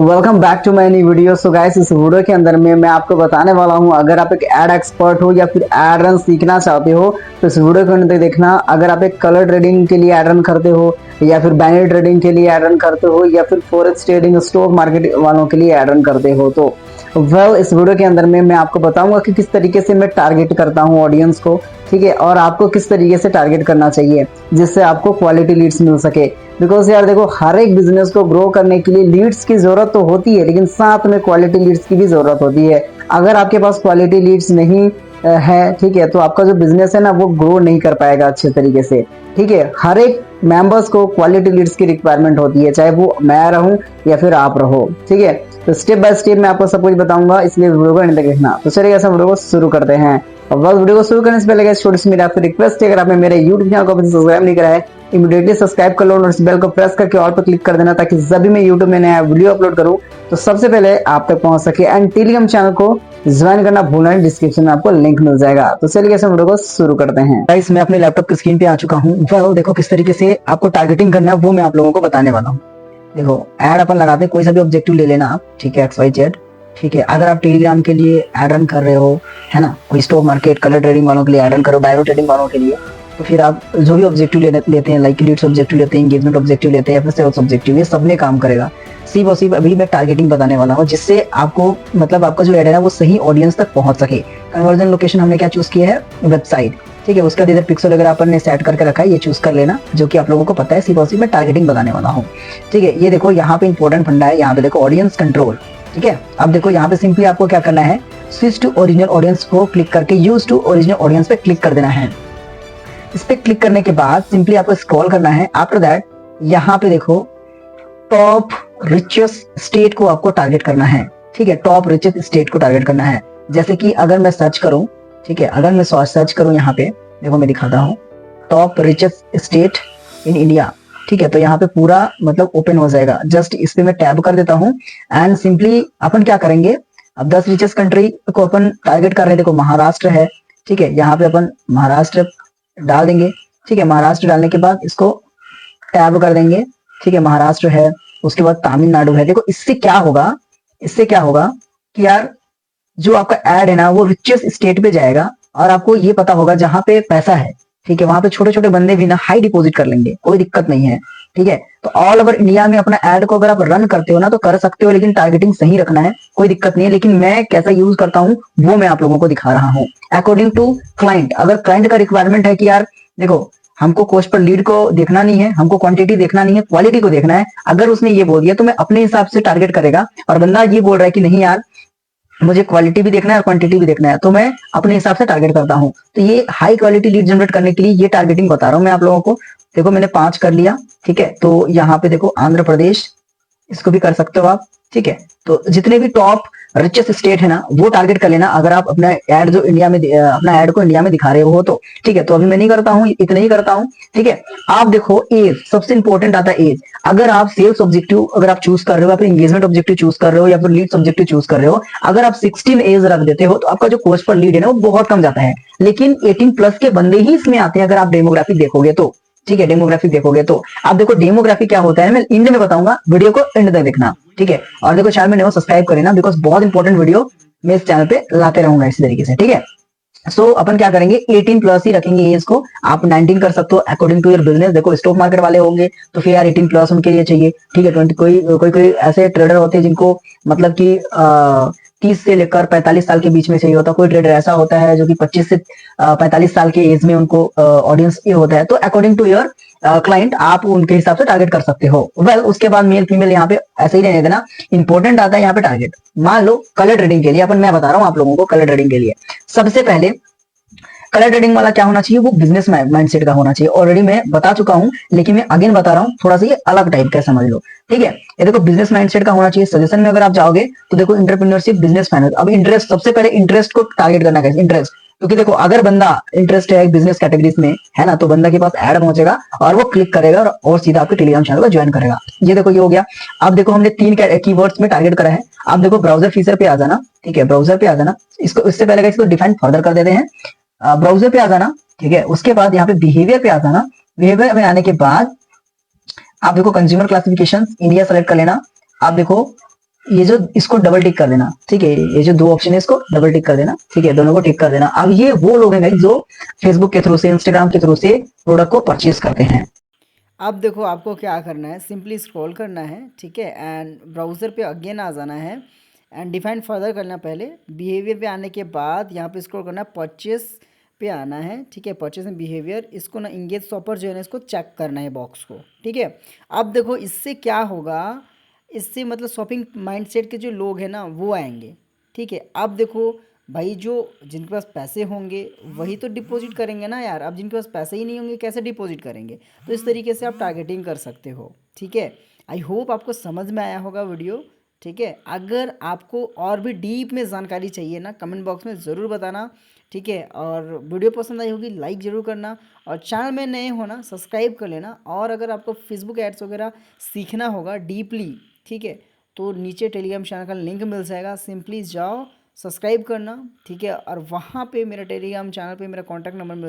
Welcome back to my new video. So guys, इस वीडियो के अंदर में मैं आपको बताने वाला हूं, अगर आप एक एड एक्सपर्ट हो या फिर एड रन सीखना चाहते हो तो इस वीडियो के अंदर देखना। अगर आप एक कलर ट्रेडिंग के लिए एड रन करते हो या फिर बाइनरी ट्रेडिंग के लिए एड रन करते हो या फिर फॉरेक्स ट्रेडिंग स्टॉक मार्केट वालों के लिए एड रन करते हो तो इस वीडियो के अंदर में मैं आपको बताऊंगा कि किस तरीके से मैं टारगेट करता हूं ऑडियंस को, ठीक है, और आपको किस तरीके से टारगेट करना चाहिए जिससे आपको क्वालिटी लीड्स मिल सके। बिकॉज यार देखो, हर एक बिजनेस को ग्रो करने के लिए लीड्स की जरूरत तो होती है, लेकिन साथ में क्वालिटी लीड्स की भी जरूरत होती है। अगर आपके पास क्वालिटी लीड्स नहीं है, ठीक है, तो आपका जो बिजनेस है ना वो ग्रो नहीं कर पाएगा अच्छे तरीके से। ठीक है, हर एक मेंबर्स को क्वालिटी लीड्स की रिक्वायरमेंट होती है, चाहे वो मैं रहूं या फिर आप रहो। ठीक है, तो स्टेप बाय स्टेप मैं आपको सब कुछ बताऊंगा, इसलिए वीडियो को एंड तक देखना। तो चलिए ऐसा वीडियो को शुरू करते हैं। और बस वीडियो को शुरू करने से पहले छोटी सी मेरी आपसे रिक्वेस्ट है, अगर आपने मेरे YouTube चैनल को अभी सब्सक्राइब नहीं करा है, इमीडिएटली सब्सक्राइब कर लो और इस बेल को प्रेस करके ऑल पर क्लिक कर देना, ताकि जब भी मैं YouTube में नया वीडियो अपलोड करूं तो सबसे पहले आप तक पहुंच सके। एंड टेलीग्राम चैनल को ज्वाइन करना भूलना नहीं, डिस्क्रिप्शन में आपको लिंक मिल जाएगा। तो चलिए ऐसे वीडियो को शुरू करते हैं। गाइस, मैं अपने लैपटॉप की स्क्रीन पे आ चुका हूँ। वेल देखो, किस तरीके से आपको टारगेटिंग करना है वो मैं आप लोगों को बताने वाला हूँ। देखो, ऐड अपन लगाते हैं, कोई सा भी ऑब्जेक्टिव ले लेना आप, ठीक है, XYZ। ठीक है, अगर आप टेलीग्राम के लिए ऐड रन कर रहे हो, है ना, कोई स्टॉक मार्केट कलर ट्रेडिंग वालों के लिए ऐड रन करो, बायो ट्रेडिंग वालों के लिए, तो फिर आप जो भी ऑब्जेक्टिव लेते हैं, लाइक लीड्स ऑब्जेक्टिव लेते हैं, एंगेजमेंट ऑब्जेक्टिव लेते हैं या फिर सेल्स ऑब्जेक्टिव, ये सब में काम करेगा। सिर्फ और सिर्फ अभी मैं टारगेटिंग बताने वाला हूँ, जिससे आपको मतलब आपका जो ऐड है ना वो सही ऑडियंस तक पहुंच सके। कन्वर्जन लोकेशन हमने क्या चूज किया है, वेबसाइट। ठीक है, उसका इधर पिक्सल अगर अपन ने सेट करके रखा है, ये चूज कर लेना, जो कि आप लोगों को पता है। सिर्फ और सिर्फ मैं टारगेटिंग बताने वाला हूँ। ठीक है, ये देखो यहाँ पे इंपॉर्टेंट फंडा है, यहाँ पे देखो ऑडियंस कंट्रोल। ठीक है, अब देखो यहाँ पे सिंपली आपको क्या करना है, स्विच टू ओरिजिनल ऑडियंस को क्लिक करके यूज टू ओरिजिनल ऑडियंस पे क्लिक कर देना है। इस पे क्लिक करने के बाद सिंपली आपको स्क्रॉल करना है। आफ्टर दैट यहाँ पे देखो टॉप रिचेस्ट स्टेट को आपको टारगेट करना है। ठीक है, टॉप रिचेस्ट स्टेट को टारगेट करना है। जैसे कि अगर मैं सर्च करूं, ठीक है, अगर मैं सर्च करूं यहाँ पे देखो, मैं दिखाता हूँ top richest state in India. ठीक है, तो यहाँ पे पूरा मतलब ओपन हो जाएगा। जस्ट इस पे मैं टैब कर देता हूँ एंड सिंपली अपन क्या करेंगे, अब 10 रिचेस्ट कंट्री को अपन टारगेट कर रहे हैं। देखो महाराष्ट्र है, ठीक है, यहाँ पे अपन महाराष्ट्र डाल देंगे। ठीक है, महाराष्ट्र डालने के बाद इसको टैब कर देंगे। ठीक है, महाराष्ट्र है, उसके बाद तमिलनाडु है। देखो इससे क्या होगा, इससे क्या होगा कि यार जो आपका ऐड है ना वो रिचेस्ट स्टेट पे जाएगा और आपको ये पता होगा जहां पे पैसा है। ठीक है, वहां पे छोटे छोटे बंदे भी ना हाई डिपॉजिट कर लेंगे, कोई दिक्कत नहीं है। ठीक है, तो ऑल ओवर इंडिया में अपना ऐड को अगर आप रन करते हो ना तो कर सकते हो, लेकिन टारगेटिंग सही रखना है, कोई दिक्कत नहीं है। लेकिन मैं कैसा यूज करता हूँ वो मैं आप लोगों को दिखा रहा हूँ अकॉर्डिंग टू क्लाइंट। अगर क्लाइंट का रिक्वायरमेंट है कि यार देखो हमको कॉस्ट पर लीड को देखना नहीं है, हमको क्वांटिटी देखना नहीं है, क्वालिटी को देखना है, अगर उसने ये बोल दिया तो मैं अपने हिसाब से टारगेट करेगा। और बंदा ये बोल रहा है कि नहीं यार मुझे क्वालिटी भी देखना है और क्वांटिटी भी देखना है, तो मैं अपने हिसाब से टारगेट करता हूँ। तो ये हाई क्वालिटी लीड जनरेट करने के लिए ये टारगेटिंग बता रहा हूँ मैं आप लोगों को। देखो मैंने 5 कर लिया। ठीक है, तो यहाँ पे देखो आंध्र प्रदेश, इसको भी कर सकते हो आप। ठीक है, तो जितने भी टॉप रिचेस्ट स्टेट है ना वो टारगेट कर लेना, अगर आप अपना ऐड जो इंडिया में अपना ऐड को इंडिया में दिखा रहे हो तो। ठीक है, तो अभी मैं नहीं करता हूँ, इतना ही करता हूँ। ठीक है, आप देखो एज सबसे इंपॉर्टेंट आता है। एज अगर आप सेल्स ऑब्जेक्टिव अगर आप चूज कर रहे हो या फिर एंगेजमेंट ऑब्जेक्टिव चूज कर रहे हो या फिर लीड्स ऑब्जेक्टिव चूज कर रहे हो, अगर आप 16 एज रख देते हो तो आपका जो कॉस्ट पर लीड है ना वो बहुत कम जाता है। लेकिन 18 प्लस के बंदे ही इसमें आते हैं अगर आप डेमोग्राफी देखोगे तो। ठीक है, डेमोग्राफी देखोगे तो आप देखो डेमोग्राफी क्या होता है, मैं एंड में बताऊंगा, वीडियो को एंड तक देखना। ठीक है, और देखो चैनल में नया सब्सक्राइब करें ना, बिकॉज बहुत इंपॉर्टेंट वीडियो मैं इस चैनल पे लाते रहूंगा इसी तरीके से। ठीक है, सो अपन क्या करेंगे, 18 प्लस ही रखेंगे एज को। आप 19 कर सकते हो अकॉर्डिंग टू योर बिजनेस। देखो स्टॉक मार्केट वाले होंगे तो फिर यार 18 प्लस उनके लिए चाहिए। ठीक है, 20 कोई ऐसे ट्रेडर होते हैं जिनको मतलब कि 30 से लेकर 45 साल के बीच में चाहिए होता है। कोई ट्रेडर ऐसा होता है जो कि 25 से 45 साल के एज में उनको ऑडियंस ये होता है। तो अकॉर्डिंग टू योर क्लाइंट आप उनके हिसाब से टारगेट कर सकते हो। उसके बाद मेल फीमेल यहाँ पे ऐसे ही रहने देना। इंपॉर्टेंट आता है यहाँ पे टारगेट। मान लो कलर ट्रेडिंग के लिए अपन, मैं बता रहा हूँ आप लोगों को, कलर ट्रेडिंग के लिए सबसे पहले कलर ट्रेडिंग वाला क्या होना चाहिए, वो बिजनेस माइंडसेट का होना चाहिए। ऑलरेडी मैं बता चुका हूं, लेकिन मैं अगेन बता रहा हूं, थोड़ा सा ये अलग टाइप का समझ लो। ठीक है, ये देखो बिजनेस माइंडसेट का होना चाहिए। सजेशन में अगर आप जाओगे तो देखो एंटरप्रेन्योरशिप, बिजनेस फाइनेंस। अब इंटरेस्ट, सबसे पहले इंटरेस्ट को टारगेट करना है, इंटरेस्ट। क्योंकि देखो अगर बंदा इंटरेस्ट है बिजनेस कैटेगरीज में, है ना, तो बंदा के पास ऐड पहुंचेगा और वो क्लिक करेगा और सीधा आपके टेलीग्राम चैनल को ज्वाइन करेगा। ये देखो ये हो गया। अब देखो हमने 3 कीवर्ड्स में टारगेट करा है। अब देखो ब्राउजर फीचर पे आ जाना। ठीक है, ब्राउजर पे आ जाना। इसको इससे पहले इसको डिफाइन फर्दर कर देते हैं। ब्राउजर पे आ जाना। ठीक है, उसके बाद यहाँ पे बिहेवियर पे आ जाना। बिहेवियर में आने के बाद आप देखो कंज्यूमर क्लासिफिकेशन इंडिया सेलेक्ट कर लेना। आप देखो ये जो इसको डबल टिक कर देना, ठीक है, ये जो दो ऑप्शन है इसको डबल टिक कर देना, ठीक है, दोनों को टिक कर देना। अब ये वो लोग हैं जो फेसबुक के थ्रू से, इंस्टाग्राम के थ्रू से प्रोडक्ट को परचेज करते हैं। अब देखो आपको क्या करना है, सिंपली स्क्रॉल करना है, ठीक है, एंड ब्राउज़र पे अगेन आ जाना है एंड डिफाइन फर्दर करना। पहले बिहेवियर पे आने के बाद यहाँ पे स्क्रॉल करना है, परचेस पे आना है, ठीक है, परचेस एंड बिहेवियर, इसको ना इंगेज शॉपर जो है ना इसको चेक करना है बॉक्स को, ठीक है। अब देखो इससे क्या होगा, इससे मतलब शॉपिंग माइंडसेट के जो लोग हैं ना वो आएंगे, ठीक है। अब देखो भाई जो जिनके पास पैसे होंगे वही तो डिपॉजिट करेंगे ना यार, अब जिनके पास पैसे ही नहीं होंगे कैसे डिपॉजिट करेंगे। तो इस तरीके से आप टारगेटिंग कर सकते हो, ठीक है। आई होप आपको समझ में आया होगा वीडियो, ठीक है। अगर आपको और भी डीप में जानकारी चाहिए ना कमेंट बॉक्स में ज़रूर बताना, ठीक है। और वीडियो पसंद आई होगी लाइक ज़रूर करना, और चैनल में नए हो ना सब्सक्राइब कर लेना। और अगर आपको फेसबुक एड्स वगैरह सीखना होगा डीपली, ठीक है, तो नीचे टेलीग्राम चैनल का लिंक मिल जाएगा, सिंपली जाओ सब्सक्राइब करना, ठीक है। और वहाँ पे मेरा टेलीग्राम चैनल पे मेरा कॉन्टैक्ट नंबर मिल